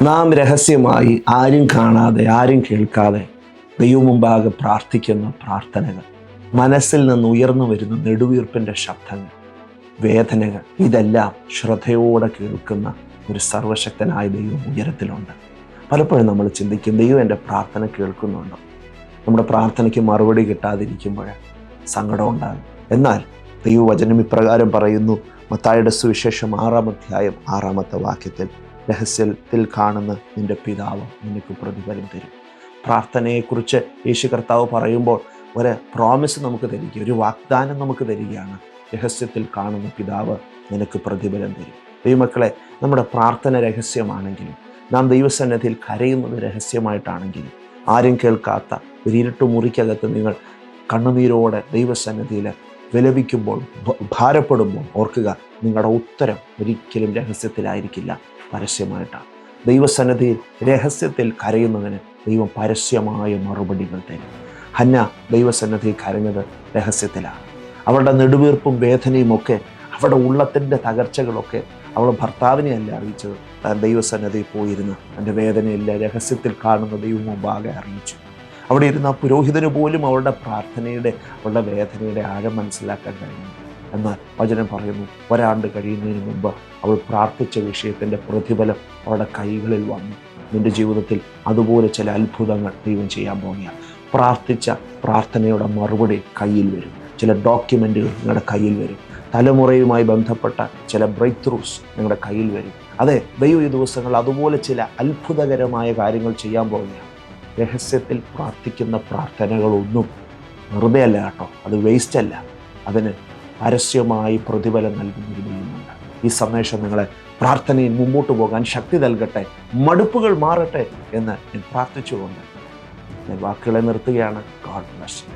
നാം രഹസ്യമായി ആരും കാണാതെ ആരും കേൾക്കാതെ ദൈവം മുമ്പാകെ പ്രാർത്ഥിക്കുന്ന പ്രാർത്ഥനകൾ, മനസ്സിൽ നിന്ന് ഉയർന്നു വരുന്ന നെടുവീർപ്പിൻ്റെ ശബ്ദങ്ങൾ, വേദനകൾ, ഇതെല്ലാം ശ്രദ്ധയോടെ കേൾക്കുന്ന ഒരു സർവശക്തനായ ദൈവം ഉയരത്തിലുണ്ട്. പലപ്പോഴും നമ്മൾ ചിന്തിക്കും, ദൈവം എൻ്റെ പ്രാർത്ഥന കേൾക്കുന്നുണ്ടോ? നമ്മുടെ പ്രാർത്ഥനയ്ക്ക് മറുപടി കിട്ടാതിരിക്കുമ്പോൾ സങ്കടം ഉണ്ടാകും. എന്നാൽ ദൈവവചനം ഇപ്രകാരം പറയുന്നു, മത്തായിയുടെ സുവിശേഷം 6-ാം അധ്യായം 6-ാമത്തെ വാക്യത്തിൽ, രഹസ്യത്തിൽ കാണുന്ന നിന്റെ പിതാവ് നിനക്ക് പ്രതിഫലം തരും. പ്രാർത്ഥനയെക്കുറിച്ച് യേശു കർത്താവ് പറയുമ്പോൾ ഒരു പ്രോമിസ് നമുക്ക് തരിക, ഒരു വാഗ്ദാനം നമുക്ക് തരികയാണ്. രഹസ്യത്തിൽ കാണുന്ന പിതാവ് നിനക്ക് പ്രതിഫലം തരും. ദൈവമക്കളെ, നമ്മുടെ പ്രാർത്ഥന രഹസ്യമാണെങ്കിലും, നാം ദൈവസന്നിധിയിൽ കരയുന്നത് രഹസ്യമായിട്ടാണെങ്കിലും, ആരും കേൾക്കാത്ത ഒരു ഇരുട്ട് മുറിക്കകത്ത് നിങ്ങൾ കണ്ണുനീരോടെ ദൈവസന്നിധിയിൽ വിലപിക്കുമ്പോൾ, ഭാരപ്പെടുമ്പോൾ ഓർക്കുക, നിങ്ങളുടെ ഉത്തരം ഒരിക്കലും രഹസ്യത്തിലായിരിക്കില്ല, പരസ്യമായിട്ടാണ്. ദൈവസന്നിധിയിൽ രഹസ്യത്തിൽ കരയുന്നതിന് ദൈവം പരസ്യമായ മറുപടികൾ തരും. ഹന്ന ദൈവസന്നിധിയിൽ കരഞ്ഞത് രഹസ്യത്തിലാണ്. അവളുടെ നെടുവീർപ്പും വേദനയും ഒക്കെ, അവളുടെ ഉള്ളത്തിൻ്റെ തകർച്ചകളൊക്കെ അവൾ ഭർത്താവിനെ അല്ല അറിയിച്ചത്, താൻ ദൈവസന്നിധിയിൽ പോയിരുന്ന് തൻ്റെ വേദനയില്ല രഹസ്യത്തിൽ കാണുന്ന ദൈവം മുമ്പാകെ അറിയിച്ചു. അവിടെ ഇരുന്ന ആ പുരോഹിതന് പോലും അവളുടെ പ്രാർത്ഥനയുടെ, അവളുടെ വേദനയുടെ ആഴം മനസ്സിലാക്കാൻ കഴിഞ്ഞു. എന്നാൽ വചനം പറയുന്നു, ഒരാണ്ട് കഴിയുന്നതിന് മുമ്പ് അവൾ പ്രാർത്ഥിച്ച വിഷയത്തിൻ്റെ പ്രതിഫലം അവളുടെ കൈകളിൽ വന്നു. നിൻ്റെ ജീവിതത്തിൽ അതുപോലെ ചില അത്ഭുതങ്ങൾ ദൈവം ചെയ്യാൻ പോകുകയാണ്. പ്രാർത്ഥിച്ച പ്രാർത്ഥനയുടെ മറുപടി കയ്യിൽ വരും. ചില ഡോക്യുമെൻറ്റുകൾ നിങ്ങളുടെ കയ്യിൽ വരും. തലമുറയുമായി ബന്ധപ്പെട്ട ചില ബ്രേക്ക് ത്രൂസ് നിങ്ങളുടെ കയ്യിൽ വരും. അതെ, ദൈവം ഈ ദിവസങ്ങൾ അതുപോലെ ചില അത്ഭുതകരമായ കാര്യങ്ങൾ ചെയ്യാൻ പോകുകയാണ്. രഹസ്യത്തിൽ പ്രാർത്ഥിക്കുന്ന പ്രാർത്ഥനകളൊന്നും വെറുതെ അല്ല കേട്ടോ, അത് വേസ്റ്റ് അല്ല. അതിന് പരസ്യമായി പ്രതിഫലം നൽകുന്നൊരു ദൈവമുണ്ട്. ഈ സന്ദേശം നിങ്ങളെ പ്രാർത്ഥനയിൽ മുമ്പോട്ട് പോകാൻ ശക്തി നൽകട്ടെ, മടുപ്പുകൾ മാറട്ടെ എന്ന് ഞാൻ പ്രാർത്ഥിച്ചുകൊണ്ട് ഞാൻ വാക്കുകളെ നിർത്തുകയാണ്. God bless you.